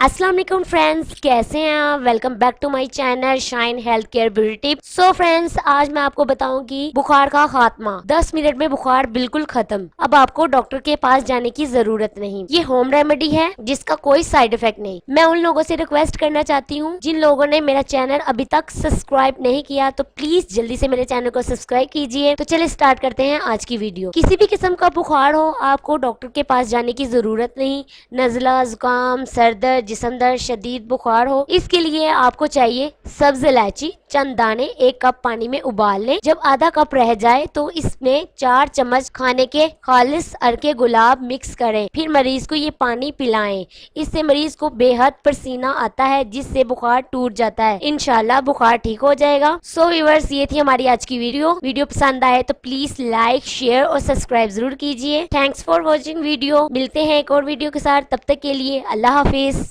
अस्सलाम वालेकुम फ्रेंड्स, कैसे हैं आप। Welcome back to my channel shine health care beauty. So friends, आज मैं आपको बताऊंगी बुखार का खात्मा। 10 मिनट में बुखार बिल्कुल खत्म। अब आपको डॉक्टर के पास जाने की जरूरत नहीं। ये होम रेमेडी है जिसका कोई साइड इफेक्ट नहीं। मैं उन लोगों से रिक्वेस्ट करना चाहती हूँ जिन लोगों ने मेरा चैनल अभी तक सब्सक्राइब नहीं किया, तो प्लीज जल्दी से मेरे चैनल को सब्सक्राइब कीजिए। तो चलिए स्टार्ट करते हैं आज की वीडियो। किसी भी किस्म का बुखार हो, आपको डॉक्टर के पास जाने की जरूरत नहीं। नजला, जुकाम, सर दर्द, जिस्म दर्द, शदीद बुखार हो, इसके लिए आपको चाहिए सब्ज इलायची चंद दाने 1 कप पानी में उबाल लें। जब आधा कप रह जाए तो इसमें 4 चम्मच खाने के खालिस अरके गुलाब मिक्स करें। फिर मरीज को ये पानी पिलाएं। इससे मरीज को बेहद पसीना आता है जिससे बुखार टूट जाता है। इंशाल्लाह बुखार ठीक हो जाएगा। सो व्यूअर्स, ये थी हमारी आज की वीडियो पसंद आए तो प्लीज लाइक, शेयर और सब्सक्राइब जरूर कीजिए। Thanks for watching video. मिलते हैं एक और वीडियो के साथ, तब तक के लिए अल्लाह हाफिज।